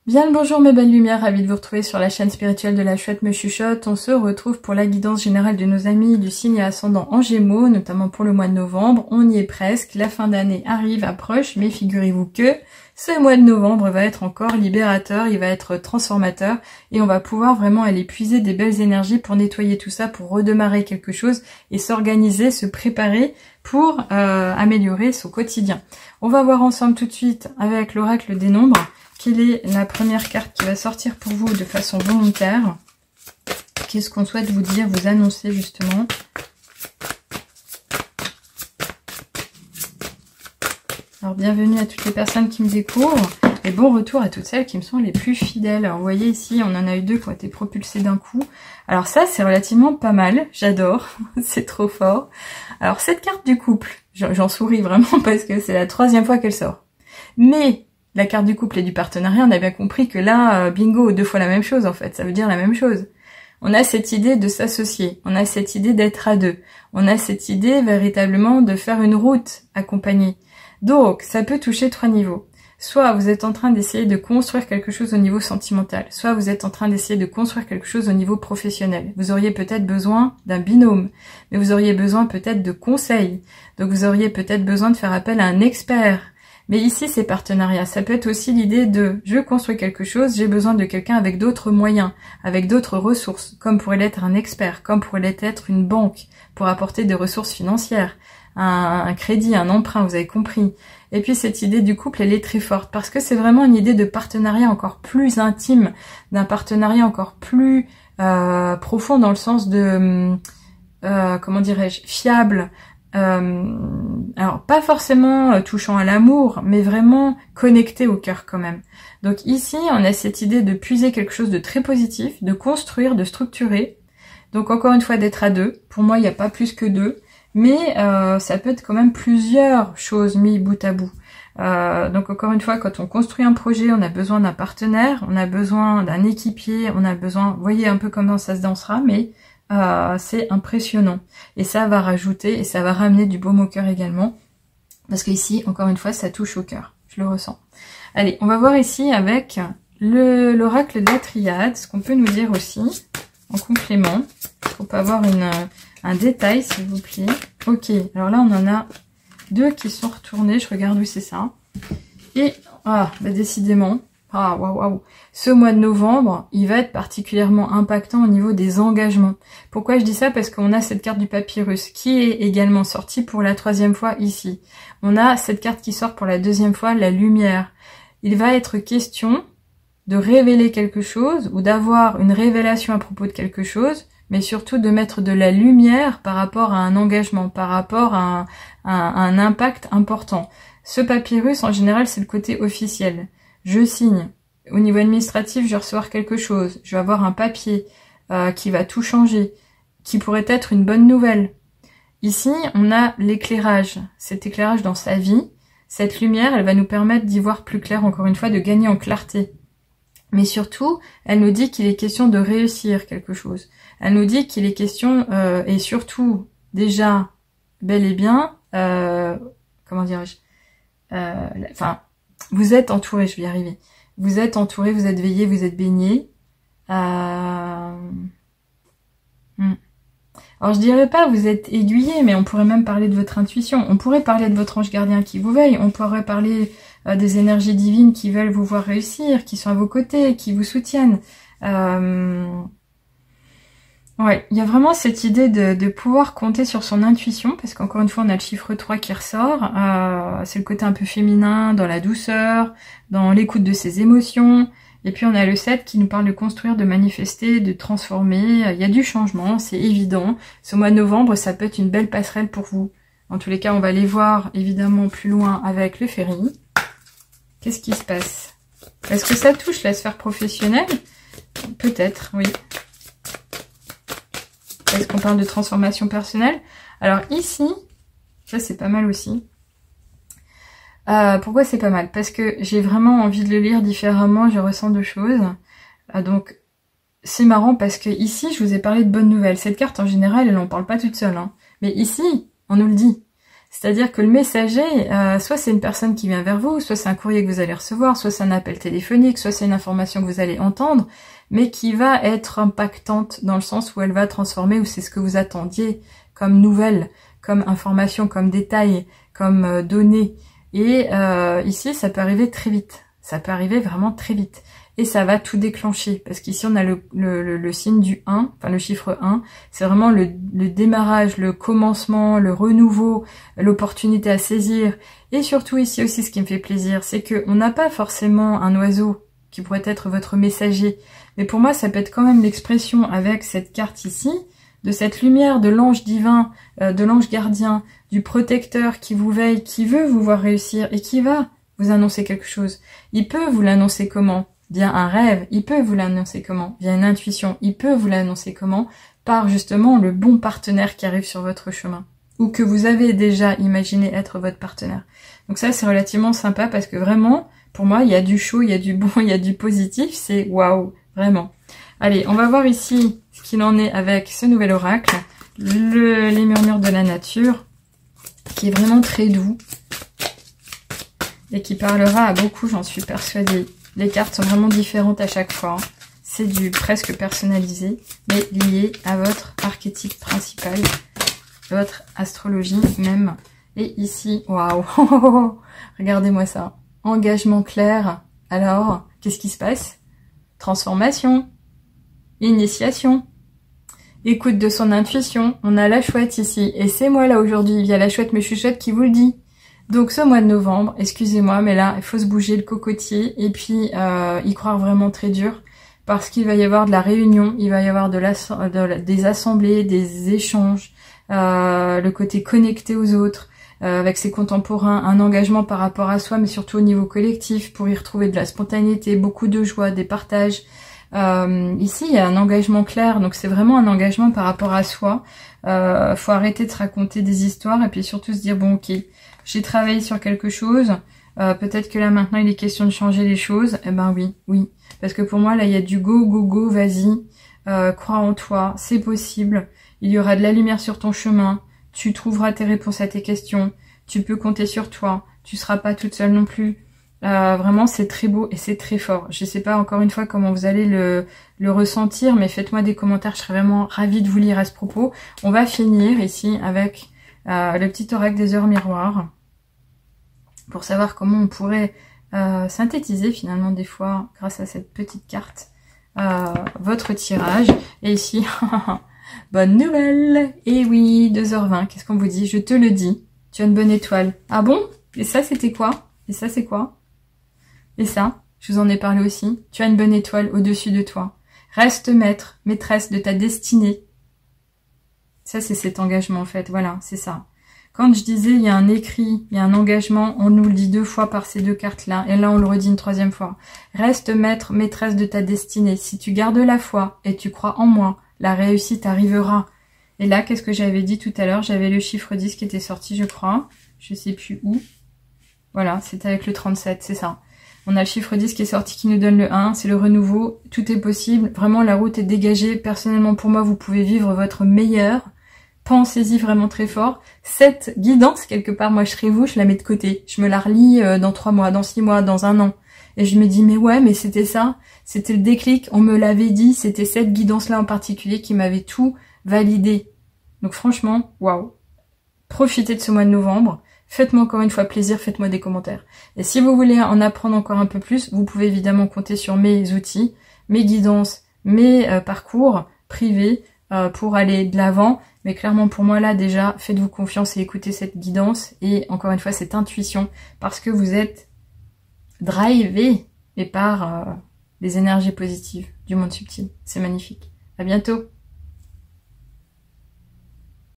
Bien le bonjour mes belles lumières, ravi de vous retrouver sur la chaîne spirituelle de la Chouette me chuchote. On se retrouve pour la guidance générale de nos amis du signe ascendant en Gémeaux, notamment pour le mois de novembre. On y est presque, la fin d'année arrive, approche, mais figurez-vous que ce mois de novembre va être encore libérateur, il va être transformateur et on va pouvoir vraiment aller puiser des belles énergies pour nettoyer tout ça, pour redémarrer quelque chose et s'organiser, se préparer pour améliorer son quotidien. On va voir ensemble tout de suite avec l'oracle des nombres. Quelle est la première carte qui va sortir pour vous de façon volontaire? Qu'est-ce qu'on souhaite vous dire, vous annoncer justement? Alors bienvenue à toutes les personnes qui me découvrent et bon retour à toutes celles qui me sont les plus fidèles. Alors vous voyez ici, on en a eu deux qui ont été propulsés d'un coup. Alors ça, c'est relativement pas mal, j'adore, c'est trop fort. Alors cette carte du couple, j'en souris vraiment parce que c'est la troisième fois qu'elle sort. Mais la carte du couple et du partenariat, on a bien compris que là, bingo, deux fois la même chose en fait, ça veut dire la même chose. On a cette idée de s'associer, on a cette idée d'être à deux, on a cette idée véritablement de faire une route accompagnée. Donc, ça peut toucher trois niveaux. Soit vous êtes en train d'essayer de construire quelque chose au niveau sentimental, soit vous êtes en train d'essayer de construire quelque chose au niveau professionnel. Vous auriez peut-être besoin d'un binôme, mais vous auriez besoin peut-être de conseils. Donc vous auriez peut-être besoin de faire appel à un expert. Mais ici, c'est partenariat. Ça peut être aussi l'idée de « je construis quelque chose, j'ai besoin de quelqu'un avec d'autres moyens, avec d'autres ressources, comme pourrait l'être un expert, comme pourrait l'être une banque, pour apporter des ressources financières, un crédit, un emprunt, vous avez compris. » Et puis cette idée du couple, elle est très forte, parce que c'est vraiment une idée de partenariat encore plus intime, d'un partenariat encore plus profond dans le sens de, comment dirais-je, fiable, alors pas forcément touchant à l'amour, mais vraiment connecté au cœur quand même. Donc ici, on a cette idée de puiser quelque chose de très positif, de construire, de structurer. Donc encore une fois, d'être à deux. Pour moi, il n'y a pas plus que deux, mais ça peut être quand même plusieurs choses mises bout à bout. Donc encore une fois, quand on construit un projet, on a besoin d'un partenaire, on a besoin d'un équipier, on a besoin, vous voyez un peu comment ça se dansera, mais c'est impressionnant et ça va rajouter et ça va ramener du baume au cœur également parce que ici encore une fois ça touche au cœur, je le ressens. Allez, on va voir ici avec l'oracle de la triade ce qu'on peut nous dire aussi en complément. On peut avoir un détail s'il vous plaît. Ok, alors là on en a deux qui sont retournés, je regarde où c'est ça et décidément waouh. Ce mois de novembre, il va être particulièrement impactant au niveau des engagements. Pourquoi je dis ça? Parce qu'on a cette carte du papyrus qui est également sortie pour la troisième fois ici. On a cette carte qui sort pour la deuxième fois, la lumière. Il va être question de révéler quelque chose ou d'avoir une révélation à propos de quelque chose, mais surtout de mettre de la lumière par rapport à un engagement, par rapport à un impact important. Ce papyrus, en général, c'est le côté officiel. Je signe. Au niveau administratif, je vais recevoir quelque chose. Je vais avoir un papier qui va tout changer, qui pourrait être une bonne nouvelle. Ici, on a l'éclairage. Cet éclairage dans sa vie, cette lumière, elle va nous permettre d'y voir plus clair, encore une fois, de gagner en clarté. Mais surtout, elle nous dit qu'il est question de réussir quelque chose. Elle nous dit qu'il est question, et surtout, déjà, bel et bien, comment dirais-je, vous êtes entouré, je vais y arriver. Vous êtes entouré, vous êtes veillé, vous êtes baigné. Alors je dirais pas vous êtes aiguillé, mais on pourrait même parler de votre intuition. On pourrait parler de votre ange gardien qui vous veille. On pourrait parler des énergies divines qui veulent vous voir réussir, qui sont à vos côtés, qui vous soutiennent. Ouais, il y a vraiment cette idée de pouvoir compter sur son intuition, parce qu'encore une fois, on a le chiffre 3 qui ressort. C'est le côté un peu féminin, dans la douceur, dans l'écoute de ses émotions. Et puis on a le 7 qui nous parle de construire, de manifester, de transformer. Il y a du changement, c'est évident. Ce mois de novembre, ça peut être une belle passerelle pour vous. En tous les cas, on va aller voir évidemment plus loin avec le ferry. Qu'est-ce qui se passe? Est-ce que ça touche la sphère professionnelle? Peut-être, oui. Est-ce qu'on parle de transformation personnelle? Alors ici, ça c'est pas mal aussi. Pourquoi c'est pas mal? Parce que j'ai vraiment envie de le lire différemment, je ressens deux choses. Donc c'est marrant parce que ici, je vous ai parlé de bonnes nouvelles. Cette carte en général, elle n'en parle pas toute seule. Hein. Mais ici, on nous le dit. C'est-à-dire que le messager, soit c'est une personne qui vient vers vous, soit c'est un courrier que vous allez recevoir, soit c'est un appel téléphonique, soit c'est une information que vous allez entendre, mais qui va être impactante dans le sens où elle va transformer, ou c'est ce que vous attendiez comme nouvelle, comme information, comme détail, comme données. Et ici, ça peut arriver très vite. Ça peut arriver vraiment très vite. Et ça va tout déclencher. Parce qu'ici, on a le signe du 1, enfin le chiffre 1. C'est vraiment le démarrage, le commencement, le renouveau, l'opportunité à saisir. Et surtout ici aussi, ce qui me fait plaisir, c'est qu'on n'a pas forcément un oiseau qui pourrait être votre messager. Mais pour moi, ça peut être quand même l'expression avec cette carte ici, de cette lumière de l'ange divin, de l'ange gardien, du protecteur qui vous veille, qui veut vous voir réussir et qui va vous annoncer quelque chose. Il peut vous l'annoncer comment? Via un rêve. Il peut vous l'annoncer comment? Via une intuition. Il peut vous l'annoncer comment? Par justement le bon partenaire qui arrive sur votre chemin. Ou que vous avez déjà imaginé être votre partenaire. Donc ça, c'est relativement sympa parce que vraiment, pour moi, il y a du chaud, il y a du bon, il y a du positif. C'est waouh, vraiment. Allez, on va voir ici ce qu'il en est avec ce nouvel oracle. Les murmures de la nature, qui est vraiment très doux. Et qui parlera à beaucoup, j'en suis persuadée. Les cartes sont vraiment différentes à chaque fois. C'est du presque personnalisé, mais lié à votre archétype principal, votre astrologie même. Et ici, waouh, regardez-moi ça. Engagement clair. Alors, qu'est-ce qui se passe? Transformation, initiation, écoute de son intuition. On a la chouette ici, et c'est moi là aujourd'hui. Il y a la chouette, mais je suis chouette qui vous le dit. Donc ce mois de novembre, excusez-moi, mais là, il faut se bouger le cocotier et puis y croire vraiment très dur parce qu'il va y avoir de la réunion, il va y avoir des assemblées, des échanges, le côté connecté aux autres, avec ses contemporains, un engagement par rapport à soi, mais surtout au niveau collectif pour y retrouver de la spontanéité, beaucoup de joie, des partages. Ici, il y a un engagement clair, donc c'est vraiment un engagement par rapport à soi. Faut arrêter de se raconter des histoires et puis surtout se dire, bon ok, j'ai travaillé sur quelque chose, peut-être que là maintenant il est question de changer les choses. Eh ben oui. Parce que pour moi là il y a du go, vas-y, crois en toi, c'est possible, il y aura de la lumière sur ton chemin, tu trouveras tes réponses à tes questions, tu peux compter sur toi, tu seras pas toute seule non plus. Vraiment c'est très beau et c'est très fort. Je sais pas encore une fois comment vous allez le ressentir, mais faites-moi des commentaires, je serais vraiment ravie de vous lire à ce propos. On va finir ici avec le petit oracle des heures miroirs, pour savoir comment on pourrait synthétiser finalement des fois, grâce à cette petite carte, votre tirage. Et ici, bonne nouvelle. Et oui, 2h20, qu'est-ce qu'on vous dit? Je te le dis, tu as une bonne étoile. Ah bon? Et ça, c'était quoi? Et ça, c'est quoi? Et ça, je vous en ai parlé aussi. Tu as une bonne étoile au-dessus de toi. Reste maître, maîtresse de ta destinée. Ça, c'est cet engagement, en fait. Voilà, c'est ça. Quand je disais, il y a un écrit, il y a un engagement, on nous le dit 2 fois par ces 2 cartes-là. Et là, on le redit une 3e fois. Reste maître, maîtresse de ta destinée. Si tu gardes la foi et tu crois en moi, la réussite arrivera. Et là, qu'est-ce que j'avais dit tout à l'heure? J'avais le chiffre 10 qui était sorti, je crois. Je sais plus où. Voilà, c'était avec le 37, c'est ça. On a le chiffre 10 qui est sorti, qui nous donne le 1. C'est le renouveau. Tout est possible. Vraiment, la route est dégagée. Personnellement, pour moi, vous pouvez vivre votre meilleur. Pensez-y vraiment très fort. Cette guidance, quelque part, moi je serai vous, je la mets de côté. Je me la relis dans 3 mois, dans 6 mois, dans 1 an. Et je me dis, mais ouais, mais c'était ça. C'était le déclic, on me l'avait dit. C'était cette guidance-là en particulier qui m'avait tout validé. Donc franchement, waouh. Profitez de ce mois de novembre. Faites-moi encore une fois plaisir, faites-moi des commentaires. Et si vous voulez en apprendre encore un peu plus, vous pouvez évidemment compter sur mes outils, mes guidances, mes parcours privés pour aller de l'avant. Mais clairement pour moi là déjà, faites-vous confiance et écoutez cette guidance et encore une fois cette intuition parce que vous êtes drivé et par les énergies positives du monde subtil. C'est magnifique. À bientôt.